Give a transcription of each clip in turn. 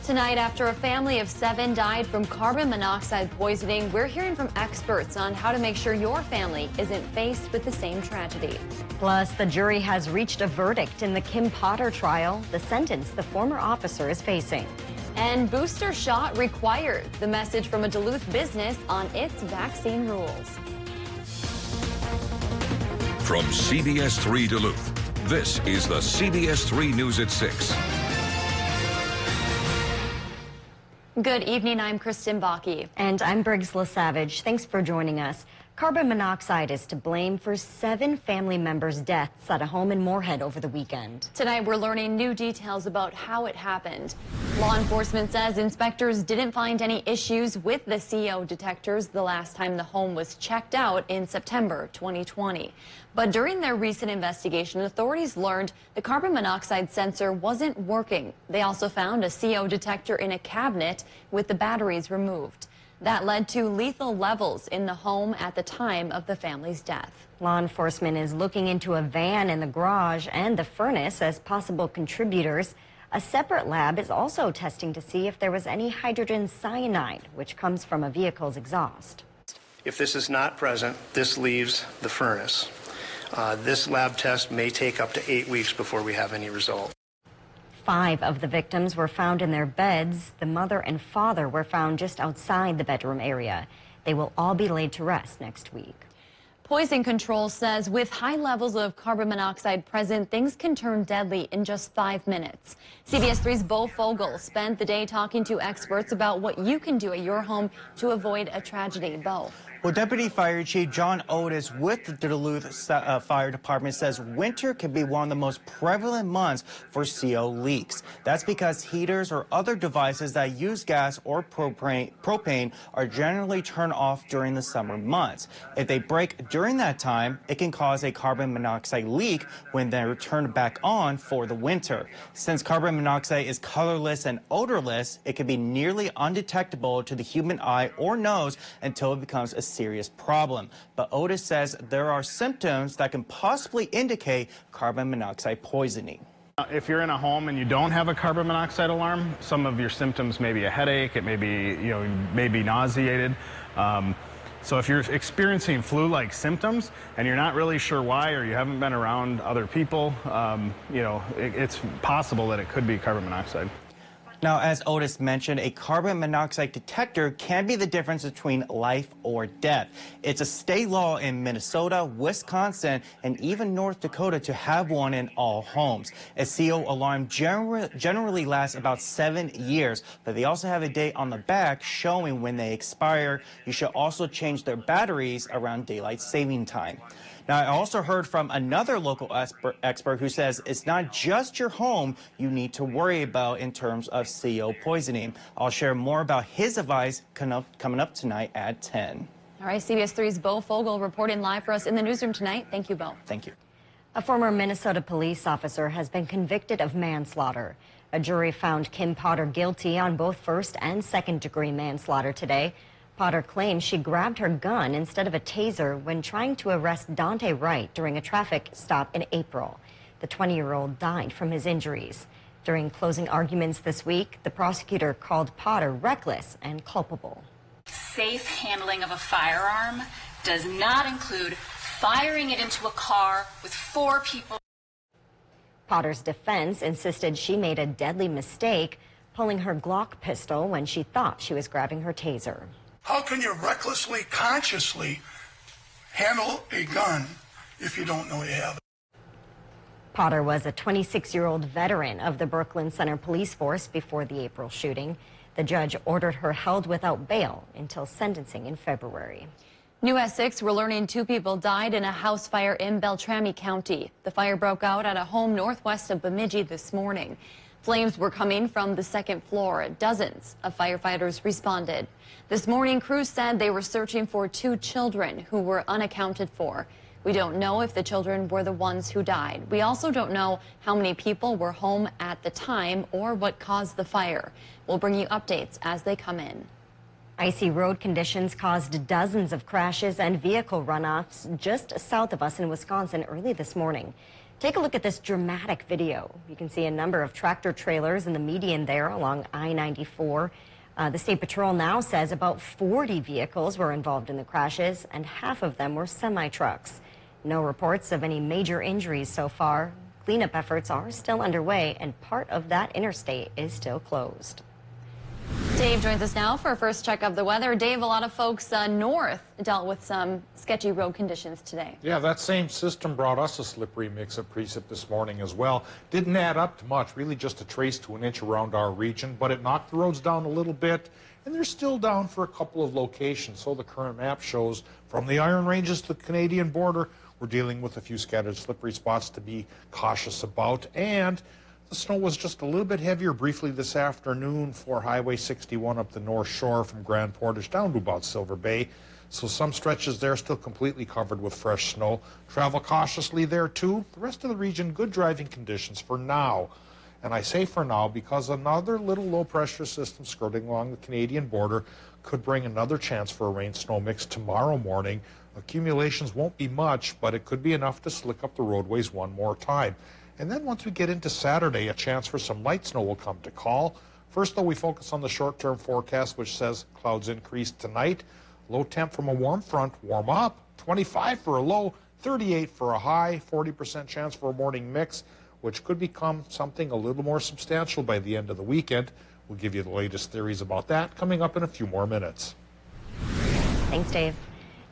Tonight, after a family of 7 died from carbon monoxide poisoning, we're hearing from experts on how to make sure your family isn't faced with the same tragedy. Plus, the jury has reached a verdict in the Kim Potter trial, the sentence the former officer is facing. And booster shot required, the message from a Duluth business on its vaccine rules. From CBS3 Duluth, this is the CBS3 News at 6. Good evening, I'm Kristen Bakke. And I'm Briggs LaSavage. Thanks for joining us. Carbon monoxide is to blame for 7 family members' deaths at a home in Moorhead over the weekend. Tonight, we're learning new details about how it happened. Law enforcement says inspectors didn't find any issues with the CO detectors the last time the home was checked out in September 2020. But during their recent investigation, authorities learned the carbon monoxide sensor wasn't working. They also found a CO detector in a cabinet with the batteries removed. That led to lethal levels in the home at the time of the family's death. Law enforcement is looking into a van in the garage and the furnace as possible contributors. A separate lab is also testing to see if there was any hydrogen cyanide, which comes from a vehicle's exhaust. If this is not present, this leaves the furnace. This lab test may take up to 8 weeks before we have any result. 5 of the victims were found in their beds. The mother and father were found just outside the bedroom area. They will all be laid to rest next week. Poison Control says with high levels of carbon monoxide present, things can turn deadly in just 5 minutes. CBS3's Bo Fogel spent the day talking to experts about what you can do at your home to avoid a tragedy. Bo. Well, Deputy Fire Chief John Otis with the Duluth Fire Department says winter can be one of the most prevalent months for CO leaks. That's because heaters or other devices that use gas or propane are generally turned off during the summer months. If they break during that time, it can cause a carbon monoxide leak when they're turned back on for the winter. Since carbon monoxide is colorless and odorless, it can be nearly undetectable to the human eye or nose until it becomes a serious problem. But Otis says there are symptoms that can possibly indicate carbon monoxide poisoning. If you're in a home and you don't have a carbon monoxide alarm, some of your symptoms may be a headache, it may be, may be nauseated. So if you're experiencing flu-like symptoms and you're not really sure why, or you haven't been around other people, it's possible that it could be carbon monoxide. Now, as Otis mentioned, a carbon monoxide detector can be the difference between life or death. It's a state law in Minnesota, Wisconsin, and even North Dakota to have one in all homes. A CO alarm generally lasts about 7 years, but they also have a date on the back showing when they expire. You should also change their batteries around daylight saving time. Now, I also heard from another local expert who says it's not just your home you need to worry about in terms of CO poisoning. I'll share more about his advice coming up tonight at 10. All right, CBS3's Bo Fogel reporting live for us in the newsroom tonight. Thank you, Bo. Thank you. A former Minnesota police officer has been convicted of manslaughter. A jury found Kim Potter guilty on both first and second-degree manslaughter today. Potter claims she grabbed her gun instead of a taser when trying to arrest Dante Wright during a traffic stop in April. The 20-year-old died from his injuries. During closing arguments this week, the prosecutor called Potter reckless and culpable. Safe handling of a firearm does not include firing it into a car with 4 people. Potter's defense insisted she made a deadly mistake, pulling her Glock pistol when she thought she was grabbing her taser. How can you recklessly, consciously handle a gun if you don't know you have it? Potter was a 26-year-old veteran of the Brooklyn Center Police Force before the April shooting. The judge ordered her held without bail until sentencing in February. New at 6, we're learning 2 people died in a house fire in Beltrami County. The fire broke out at a home northwest of Bemidji this morning. Flames were coming from the 2nd floor. Dozens of firefighters responded. This morning, crews said they were searching for 2 children who were unaccounted for. We don't know if the children were the ones who died. We also don't know how many people were home at the time or what caused the fire. We'll bring you updates as they come in. Icy road conditions caused dozens of crashes and vehicle runoffs just south of us in Wisconsin early this morning. Take a look at this dramatic video. You can see a number of tractor trailers in the median there along I-94. The State Patrol now says about 40 vehicles were involved in the crashes, and half of them were semi-trucks. No reports of any major injuries so far. Cleanup efforts are still underway, and part of that interstate is still closed. Dave joins us now for a first check of the weather. Dave, a lot of folks north dealt with some sketchy road conditions today. Yeah, that same system brought us a slippery mix of precip this morning as well. Didn't add up to much, really just a trace to an inch around our region, but it knocked the roads down a little bit, and they're still down for a couple of locations. So the current map shows from the Iron Ranges to the Canadian border, we're dealing with a few scattered slippery spots to be cautious about, and the snow was just a little bit heavier briefly this afternoon for Highway 61 up the North Shore from Grand Portage down to about Silver Bay. So some stretches there still completely covered with fresh snow. Travel cautiously there too. The rest of the region, good driving conditions for now. And I say for now because another little low pressure system skirting along the Canadian border could bring another chance for a rain-snow mix tomorrow morning. Accumulations won't be much, but it could be enough to slick up the roadways one more time. And then once we get into Saturday, a chance for some light snow will come to call. First, though, we focus on the short-term forecast, which says clouds increase tonight. Low temp from a warm front, warm up, 25 for a low, 38 for a high, 40% chance for a morning mix, which could become something a little more substantial by the end of the weekend. We'll give you the latest theories about that coming up in a few more minutes. Thanks, Dave.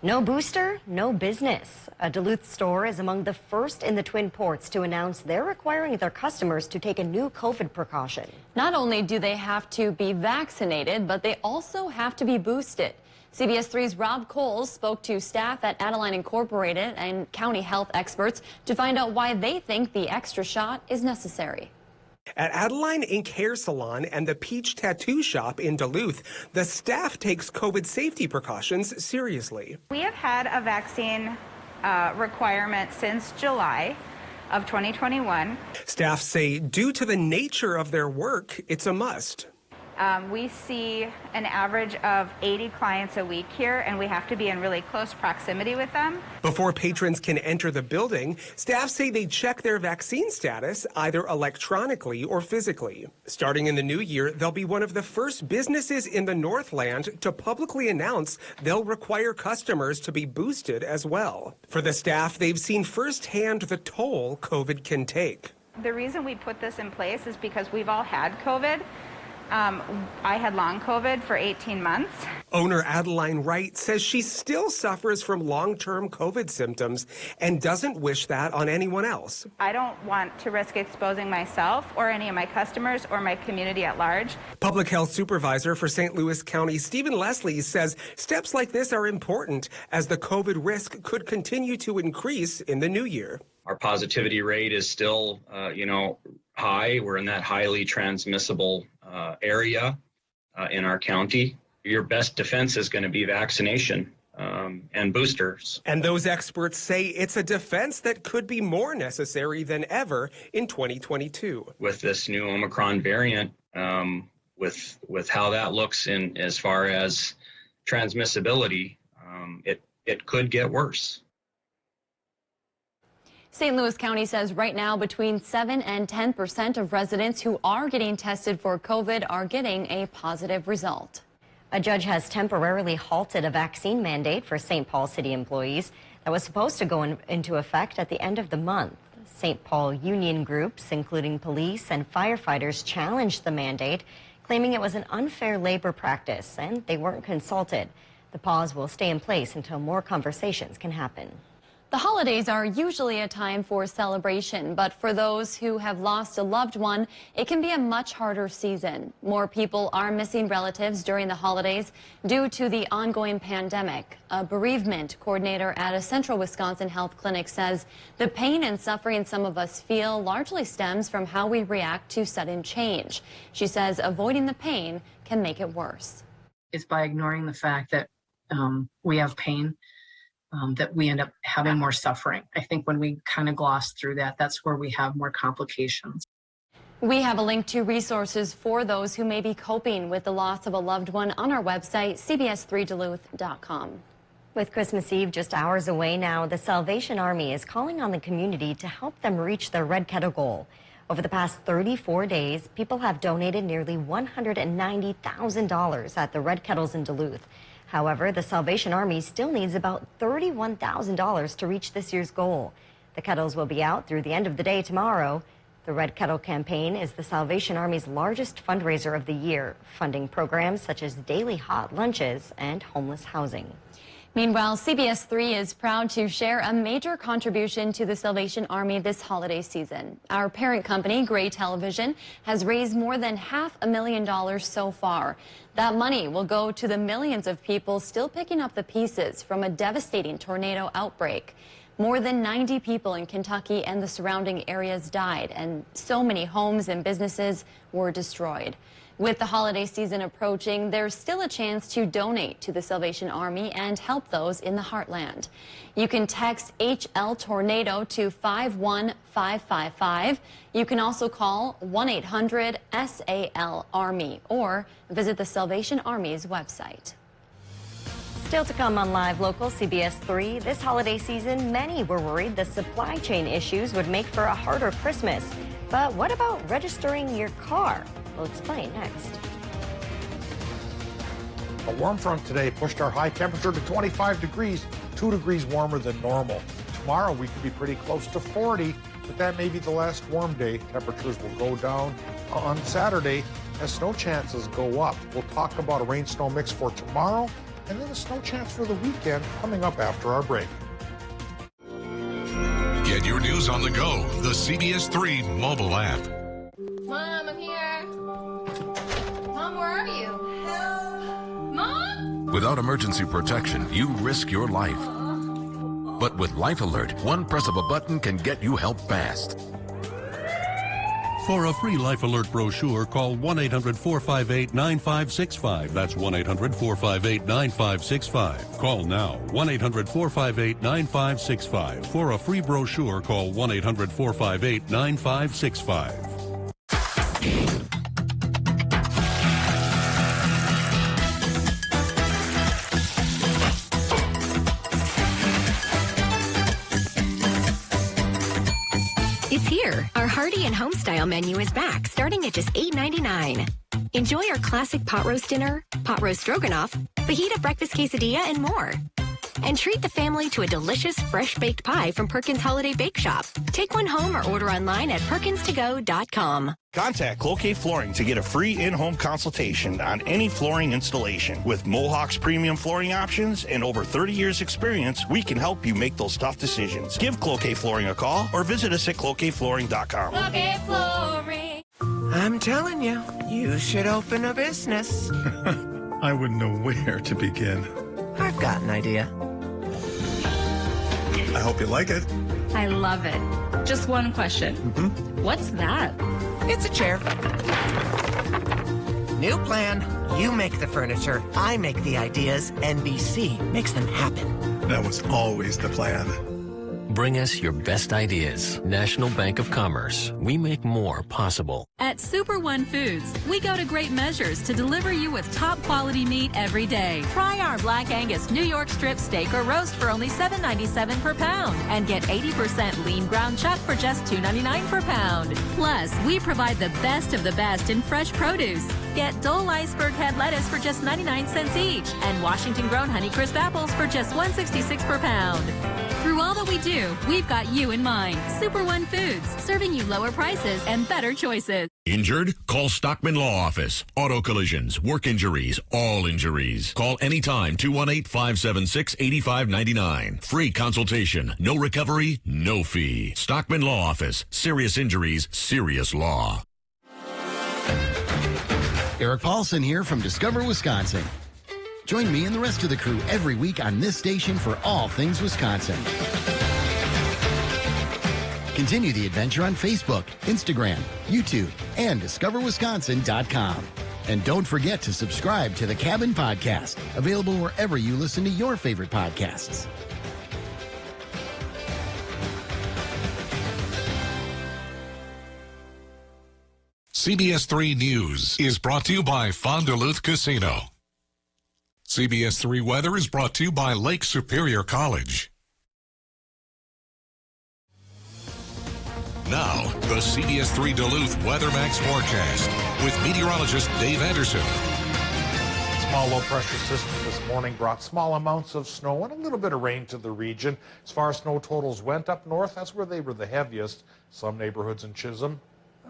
No booster, no business. A Duluth store is among the first in the Twin Ports to announce they're requiring their customers to take a new COVID precaution. Not only do they have to be vaccinated, but they also have to be boosted. CBS3's Rob Coles spoke to staff at Adeline Incorporated and county health experts to find out why they think the extra shot is necessary. At Adeline Ink Hair Salon and the Peach Tattoo Shop in Duluth, the staff takes COVID safety precautions seriously. We have had a vaccine requirement since July of 2021. Staff say due to the nature of their work, it's a must. We see an average of 80 clients a week here, and we have to be in really close proximity with them. Before patrons can enter the building, staff say they check their vaccine status either electronically or physically. Starting in the new year, they'll be one of the first businesses in the Northland to publicly announce they'll require customers to be boosted as well. For the staff, they've seen firsthand the toll COVID can take. The reason we put this in place is because we've all had COVID. I had long COVID for 18 months. Owner Adeline Wright says she still suffers from long-term COVID symptoms and doesn't wish that on anyone else. I don't want to risk exposing myself or any of my customers or my community at large. Public Health Supervisor for St. Louis County, Stephen Leslie, says steps like this are important as the COVID risk could continue to increase in the new year. Our positivity rate is still, high. We're in that highly transmissible area in our county. Your best defense is going to be vaccination and boosters. And those experts say it's a defense that could be more necessary than ever in 2022. With this new Omicron variant, with how that looks in as far as transmissibility, it could get worse. St. Louis County says right now between 7 and 10% of residents who are getting tested for COVID are getting a positive result. A judge has temporarily halted a vaccine mandate for St. Paul City employees that was supposed to go into effect at the end of the month. St. Paul union groups, including police and firefighters, challenged the mandate, claiming it was an unfair labor practice and they weren't consulted. The pause will stay in place until more conversations can happen. The holidays are usually a time for celebration, but for those who have lost a loved one, it can be a much harder season. More people are missing relatives during the holidays due to the ongoing pandemic. A bereavement coordinator at a Central Wisconsin health clinic says the pain and suffering some of us feel largely stems from how we react to sudden change. She says avoiding the pain can make it worse. It's by ignoring the fact that we have pain. That we end up having more suffering. I think when we kind of gloss through that, that's where we have more complications. We have a link to resources for those who may be coping with the loss of a loved one on our website, CBS3Duluth.com. With Christmas Eve just hours away now, the Salvation Army is calling on the community to help them reach their Red Kettle goal. Over the past 34 days, people have donated nearly $190,000 at the Red Kettles in Duluth. However, the Salvation Army still needs about $31,000 to reach this year's goal. The kettles will be out through the end of the day tomorrow. The Red Kettle campaign is the Salvation Army's largest fundraiser of the year, funding programs such as daily hot lunches and homeless housing. Meanwhile, CBS3 is proud to share a major contribution to the Salvation Army this holiday season. Our parent company, Gray Television, has raised more than $500,000 so far. That money will go to the millions of people still picking up the pieces from a devastating tornado outbreak. More than 90 people in Kentucky and the surrounding areas died, and so many homes and businesses were destroyed. With the holiday season approaching, there's still a chance to donate to the Salvation Army and help those in the heartland. You can text HL Tornado to 51555. You can also call 1-800-SAL-ARMY or visit the Salvation Army's website. Still to come on Live Local CBS 3, this holiday season, many were worried the supply chain issues would make for a harder Christmas. But what about registering your car? We'll explain next. A warm front today pushed our high temperature to 25 degrees, 2 degrees warmer than normal. Tomorrow we could be pretty close to 40, but that may be the last warm day. Temperatures will go down on Saturday as snow chances go up. We'll talk about a rain-snow mix for tomorrow and then a snow chance for the weekend coming up after our break. Get your news on the go, the CBS3 mobile app. Mom, I'm here. Mom, where are you? Help! Mom? Without emergency protection, you risk your life. But with Life Alert, one press of a button can get you help fast. For a free Life Alert brochure, call 1-800-458-9565. That's 1-800-458-9565. Call now, 1-800-458-9565. For a free brochure, call 1-800-458-9565. It's here. Our hearty and home-style menu is back, starting at just $8.99. Enjoy our classic pot roast dinner, pot roast stroganoff, fajita breakfast quesadilla, and more. And treat the family to a delicious, fresh-baked pie from Perkins Holiday Bake Shop. Take one home or order online at perkinstogo.com. Contact Cloquet Flooring to get a free in-home consultation on any flooring installation. With Mohawk's premium flooring options and over 30 years experience, we can help you make those tough decisions. Give Cloquet Flooring a call or visit us at cloquetflooring.com. Cloquet Flooring. I'm telling you, you should open a business. I wouldn't know where to begin. I've got an idea. I hope you like it. I love it. Just one question. What's that? It's a chair. New plan. You make the furniture. I make the ideas. NBC makes them happen. That was always the plan. Bring us your best ideas. National Bank of Commerce. We make more possible. At Super One Foods, we go to great measures to deliver you with top quality meat every day. Try our Black Angus New York strip steak or roast for only $7.97 per pound and get 80% lean ground chuck for just $2.99 per pound. Plus, we provide the best of the best in fresh produce. Get Dole iceberg head lettuce for just 99 cents each and Washington grown Honeycrisp apples for just $1.66 per pound. Through all that we do, we've got you in mind. Super One Foods, serving you lower prices and better choices. Injured? Call Stockman Law Office. Auto collisions, work injuries, all injuries. Call anytime, 218-576-8599. Free consultation, no recovery, no fee. Stockman Law Office. Serious injuries, serious law. Eric Paulson here from Discover Wisconsin. Join me and the rest of the crew every week on this station for all things Wisconsin. Continue the adventure on Facebook, Instagram, YouTube, and discoverwisconsin.com. And don't forget to subscribe to the Cabin Podcast, available wherever you listen to your favorite podcasts. CBS3 News is brought to you by Fond du Lac Casino. CBS3 weather is brought to you by Lake Superior College. Now, the CBS3 Duluth Weather Max forecast with meteorologist Dave Anderson. Small low pressure system this morning brought small amounts of snow and a little bit of rain to the region. As far as snow totals went up north, that's where they were the heaviest. Some neighborhoods in Chisholm,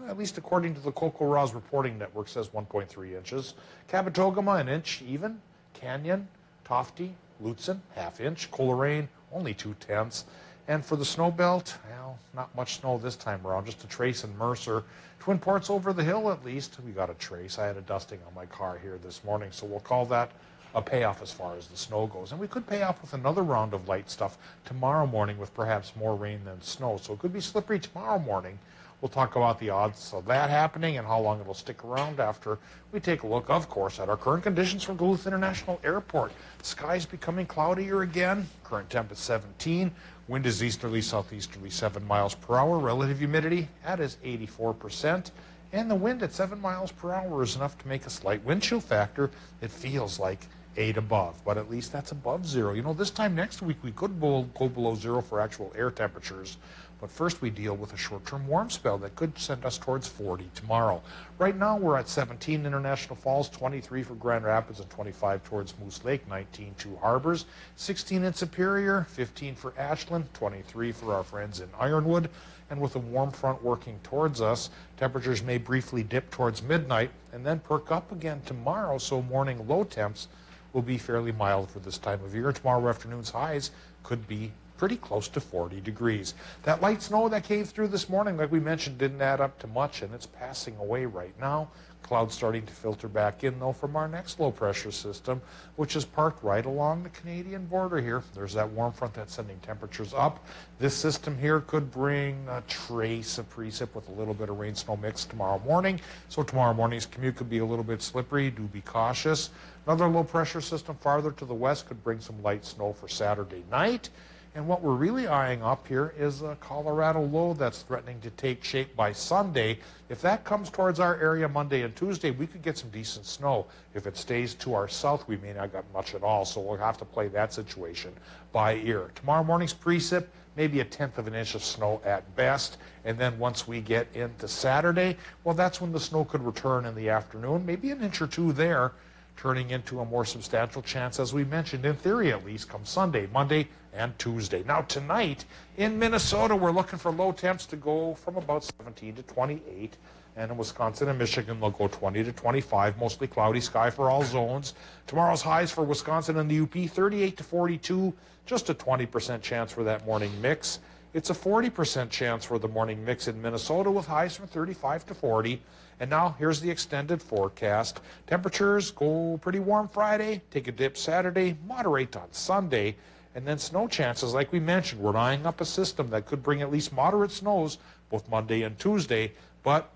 at least according to the Coco-Ross reporting network, says 1.3 inches. Cabotogama, an inch even. Canyon, Tofty, Lutsen, half inch. Coleraine, only 0.2. And for the snow belt, well, not much snow this time around, just a trace in Mercer. Twin Ports over the hill, at least, we got a trace. I had a dusting on my car here this morning, so we'll call that a payoff as far as the snow goes. And we could pay off with another round of light stuff tomorrow morning with perhaps more rain than snow. So it could be slippery tomorrow morning. We'll talk about the odds of that happening and how long it'll stick around after we take a look, of course, at our current conditions from Duluth International Airport. Skies becoming cloudier again. Current temp is 17. Wind is easterly, southeasterly, 7 miles per hour. Relative humidity, that is 84%. And the wind at 7 miles per hour is enough to make a slight wind chill factor. It feels like 8 above, but at least that's above zero. You know, this time next week we could go below zero for actual air temperatures. But first we deal with a short-term warm spell that could send us towards 40 tomorrow. Right now we're at 17 International Falls, 23 for Grand Rapids, and 25 towards Moose Lake, 19 Two Harbors, 16 in Superior, 15 for Ashland, 23 for our friends in Ironwood. And with a warm front working towards us, temperatures may briefly dip towards midnight and then perk up again tomorrow, so morning low temps will be fairly mild for this time of year. Tomorrow afternoon's highs could be pretty close to 40 degrees. That light snow that came through this morning, like we mentioned, didn't add up to much, and it's passing away right now. Clouds starting to filter back in, though, from our next low pressure system, which is parked right along the Canadian border here. There's that warm front that's sending temperatures up. This system here could bring a trace of precip with a little bit of rain-snow mix tomorrow morning. So tomorrow morning's commute could be a little bit slippery. Do be cautious. Another low pressure system farther to the west could bring some light snow for Saturday night. And what we're really eyeing up here is a Colorado low that's threatening to take shape by Sunday. If that comes towards our area Monday and Tuesday, we could get some decent snow. If it stays to our south, we may not get much at all, so we'll have to play that situation by ear. Tomorrow morning's precip, maybe 1/10 of an inch of snow at best. And then once we get into Saturday, well, that's when the snow could return in the afternoon, maybe an inch or two there, turning into a more substantial chance, as we mentioned, in theory at least, come Sunday, Monday, and Tuesday. Now tonight in Minnesota, we're looking for low temps to go from about 17 to 28. And in Wisconsin and Michigan, they'll go 20 to 25, mostly cloudy sky for all zones. Tomorrow's highs for Wisconsin and the UP, 38 to 42, just a 20% chance for that morning mix. It's a 40% chance for the morning mix in Minnesota with highs from 35 to 40. And now here's the extended forecast. Temperatures go pretty warm Friday, take a dip Saturday, moderate on Sunday, and then snow chances, like we mentioned, we're eyeing up a system that could bring at least moderate snows both Monday and Tuesday, but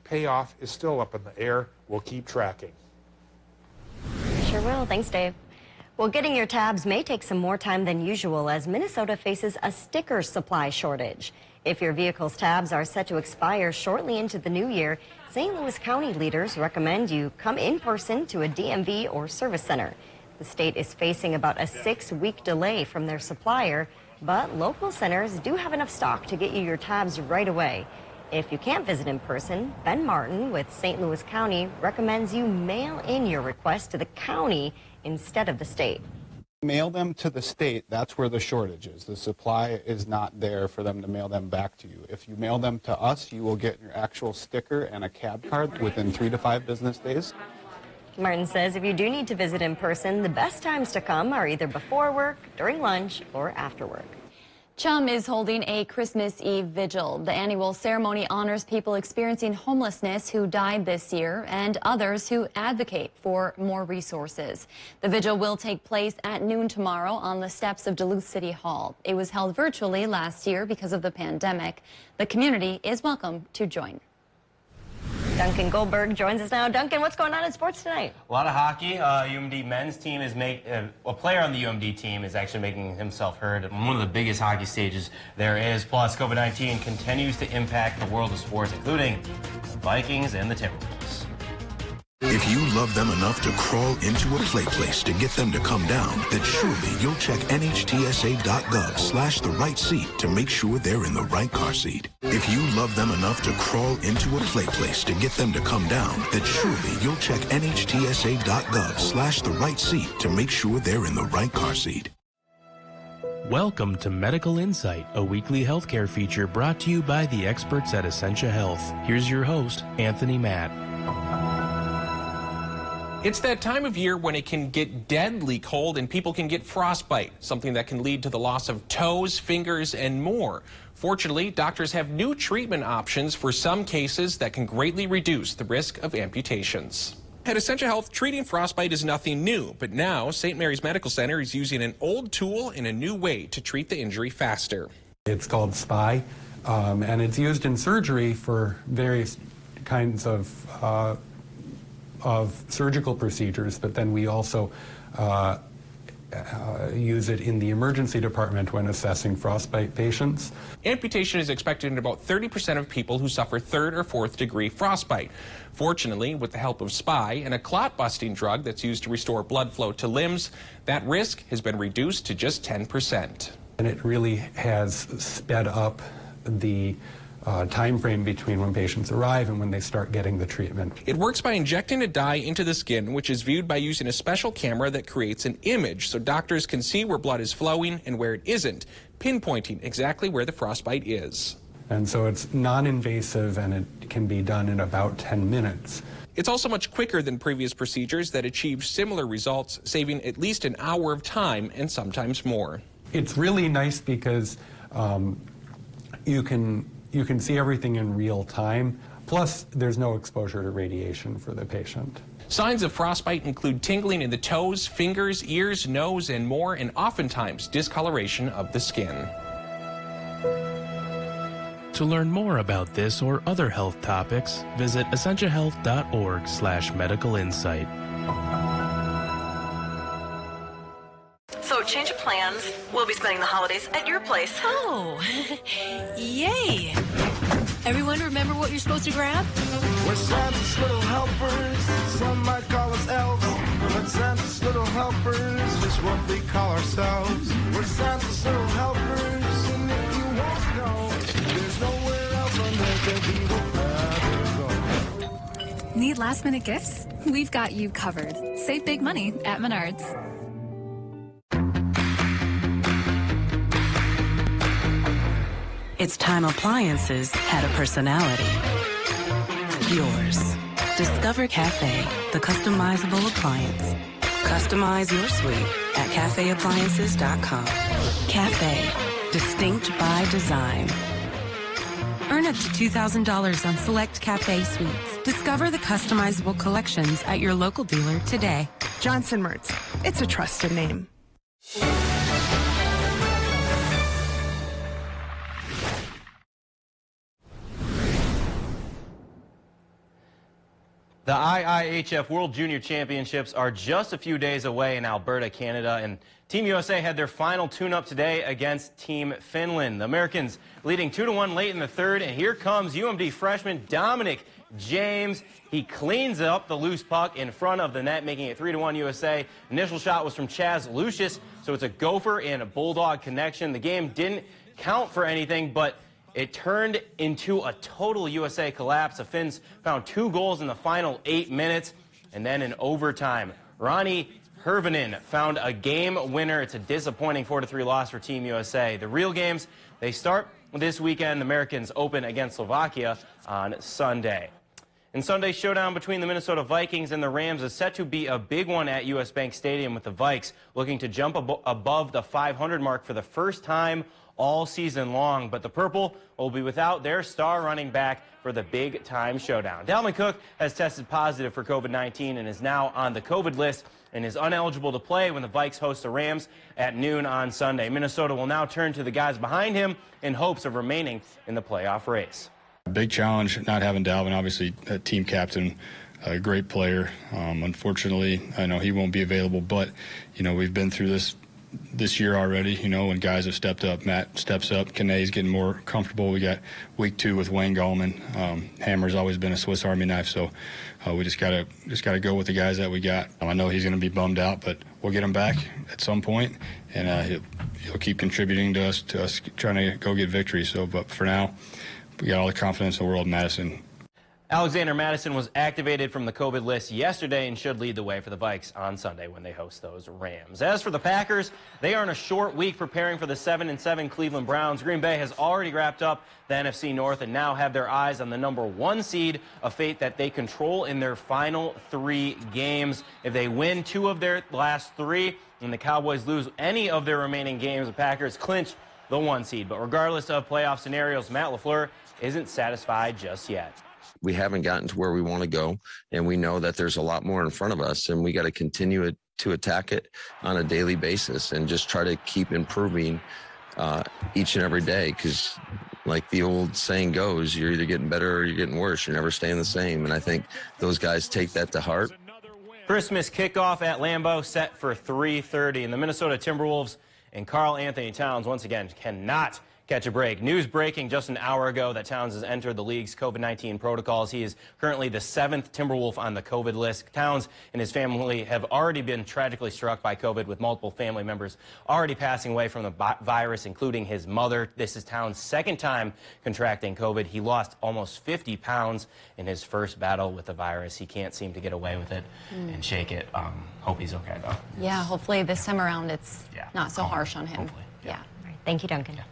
payoff is still up in the air. We'll keep tracking. Sure will. Thanks, Dave. Well, getting your tabs may take some more time than usual as Minnesota faces a sticker supply shortage. If your vehicle's tabs are set to expire shortly into the new year, St. Louis County leaders recommend you come in person to a DMV or service center. The state is facing about a 6-week delay from their supplier, but local centers do have enough stock to get you your tabs right away. If you can't visit in person, Ben Martin with St. Louis County recommends you mail in your request to the county instead of the state. Mail them to the state, that's where the shortage is. The supply is not there for them to mail them back to you. If you mail them to us, you will get your actual sticker and a cab card within 3 to 5 business days. Martin says if you do need to visit in person, the best times to come are either before work, during lunch, or after work. Chum is holding a Christmas Eve vigil. The annual ceremony honors people experiencing homelessness who died this year and others who advocate for more resources. The vigil will take place at noon tomorrow on the steps of Duluth City Hall. It was held virtually last year because of the pandemic. The community is welcome to join. Duncan Goldberg joins us now. Duncan, what's going on in sports tonight? A lot of hockey. UMD men's team is a player on the UMD team is actually making himself heard on one of the biggest hockey stages there is. Plus, COVID-19 continues to impact the world of sports, including the Vikings and the Timberwolves. If you love them enough to crawl into a play place to get them to come down, then surely you'll check NHTSA.gov/the right seat to make sure they're in the right car seat. If you love them enough to crawl into a play place to get them to come down, then surely you'll check NHTSA.gov/the right seat to make sure they're in the right car seat. Welcome to Medical Insight, a weekly healthcare feature brought to you by the experts at Essentia Health. Here's your host, Anthony Matt. It's that time of year when it can get deadly cold and people can get frostbite, something that can lead to the loss of toes, fingers, and more. Fortunately, doctors have new treatment options for some cases that can greatly reduce the risk of amputations. At Essentia Health, treating frostbite is nothing new, but now St. Mary's Medical Center is using an old tool in a new way to treat the injury faster. It's called SPY, and it's used in surgery for various kinds of surgical procedures, but then we also use it in the emergency department when assessing frostbite patients. Amputation is expected in about 30% of people who suffer 3rd or 4th degree frostbite. Fortunately, with the help of SPY and a clot-busting drug that's used to restore blood flow to limbs, that risk has been reduced to just 10%. And it really has sped up the time frame between when patients arrive and when they start getting the treatment. It works by injecting a dye into the skin, which is viewed by using a special camera that creates an image so doctors can see where blood is flowing and where it isn't, pinpointing exactly where the frostbite is. And so it's non-invasive and it can be done in about 10 minutes. It's also much quicker than previous procedures that achieve similar results, saving at least an hour of time and sometimes more. It's really nice because you can see everything in real time, plus there's no exposure to radiation for the patient. Signs of frostbite include tingling in the toes, fingers, ears, nose, and more, and oftentimes discoloration of the skin. To learn more about this or other health topics, visit essentiahealth.org/medical insight. So, change of plans. We'll be spending the holidays at your place. Oh, yay! Everyone remember what you're supposed to grab? We're Santa's little helpers. Some might call us elves. But Santa's little helpers is what we call ourselves. We're Santa's little helpers. And if you won't know, there's nowhere else on earth that we would rather go. Need last-minute gifts? We've got you covered. Save big money at Menards. It's time appliances had a personality. Yours. Discover Cafe, the customizable appliance. Customize your suite at cafeappliances.com. Cafe, distinct by design. Earn up to $2,000 on select Cafe suites. Discover the customizable collections at your local dealer today. Johnson Mertz. It's a trusted name. The IIHF World Junior Championships are just a few days away in Alberta, Canada, and Team USA had their final tune-up today against Team Finland. The Americans leading 2-1 late in the third, and here comes UMD freshman Dominic James. He cleans up the loose puck in front of the net, making it 3-1 USA. Initial shot was from Chaz Lucius, so it's a Gopher and a Bulldog connection. The game didn't count for anything, but it turned into a total USA collapse. The Finns found 2 goals in the final 8 minutes, and then in overtime, Ronnie Hervinen found a game winner. It's a disappointing 4-3 loss for Team USA. The real games, they start this weekend. The Americans open against Slovakia on Sunday. And Sunday's showdown between the Minnesota Vikings and the Rams is set to be a big one at US Bank Stadium, with the Vikes looking to jump above the 500 mark for the first time all season long. But the Purple will be without their star running back for the big-time showdown. Dalvin Cook has tested positive for COVID-19 and is now on the COVID list and is ineligible to play when the Vikes host the Rams at noon on Sunday. Minnesota will now turn to the guys behind him in hopes of remaining in the playoff race. Big challenge not having Dalvin, obviously a team captain, a great player. Unfortunately, I know he won't be available, but, you know, we've been through this this year already, you know, when guys have stepped up. Matt steps up. Kanae's getting more comfortable. We got week 2 with Wayne Gallman. Hammer's always been a Swiss Army knife, so we just gotta go with the guys that we got. I know he's going to be bummed out, but we'll get him back at some point, and he'll keep contributing to us trying to go get victory. So, but for now, we got all the confidence in the world in Madison. Alexander Madison was activated from the COVID list yesterday and should lead the way for the Vikes on Sunday when they host those Rams. As for the Packers, they are in a short week preparing for the 7-7 Cleveland Browns. Green Bay has already wrapped up the NFC North and now have their eyes on the #1 seed, a fate that they control in their final 3 games. If they win 2 of their last 3 and the Cowboys lose any of their remaining games, the Packers clinch the 1 seed. But regardless of playoff scenarios, Matt LaFleur isn't satisfied just yet. We haven't gotten to where we want to go, and we know that there's a lot more in front of us, and we got to continue to attack it on a daily basis and just try to keep improving each and every day, because like the old saying goes, you're either getting better or you're getting worse. You're never staying the same, and I think those guys take that to heart. Christmas kickoff at Lambeau set for 3:30, and the Minnesota Timberwolves and Karl Anthony Towns once again cannot catch a break. News breaking just an hour ago that Towns has entered the league's COVID-19 protocols. He is currently the 7th Timberwolf on the COVID list. Towns and his family have already been tragically struck by COVID, with multiple family members already passing away from the virus, including his mother. This is Towns' 2nd time contracting COVID. He lost almost 50 pounds in his first battle with the virus. He can't seem to get away with it and shake it. Hope he's okay, though. Yeah, hopefully this time around it's not so harsh on him. Hopefully. Yeah. All right. Thank you, Duncan. Yeah.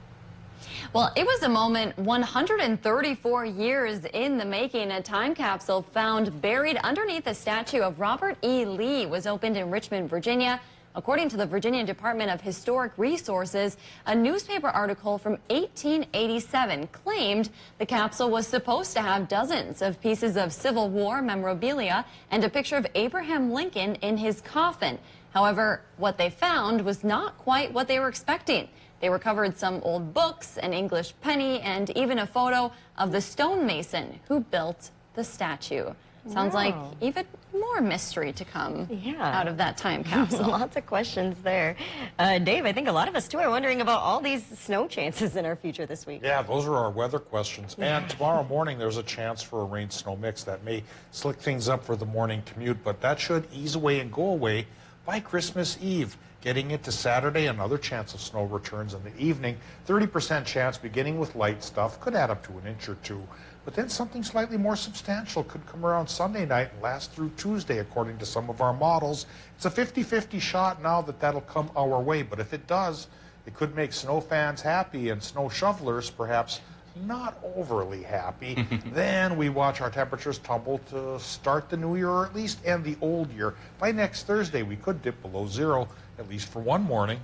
Well, it was a moment 134 years in the making. A time capsule found buried underneath a statue of Robert E. Lee was opened in Richmond, Virginia. According to the Virginia Department of Historic Resources, a newspaper article from 1887 claimed the capsule was supposed to have dozens of pieces of Civil War memorabilia and a picture of Abraham Lincoln in his coffin. However, what they found was not quite what they were expecting. They recovered some old books, an English penny, and even a photo of the stonemason who built the statue. Sounds like even more mystery to come out of that time capsule. Lots of questions there. Dave, I think a lot of us, too, are wondering about all these snow chances in our future this week. Yeah, those are our weather questions. And tomorrow morning, there's a chance for a rain-snow mix that may slick things up for the morning commute, but that should ease away and go away by Christmas Eve. Getting into Saturday, another chance of snow returns in the evening. 30% chance beginning with light stuff, could add up to an inch or 2. But then something slightly more substantial could come around Sunday night and last through Tuesday, according to some of our models. It's a 50-50 shot now that that'll come our way, but if it does, it could make snow fans happy and snow shovelers perhaps not overly happy. Then we watch our temperatures tumble to start the new year, or at least end the old year. By next Thursday, we could dip below 0, at least for one morning.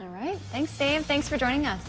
All right. Thanks, Dave. Thanks for joining us.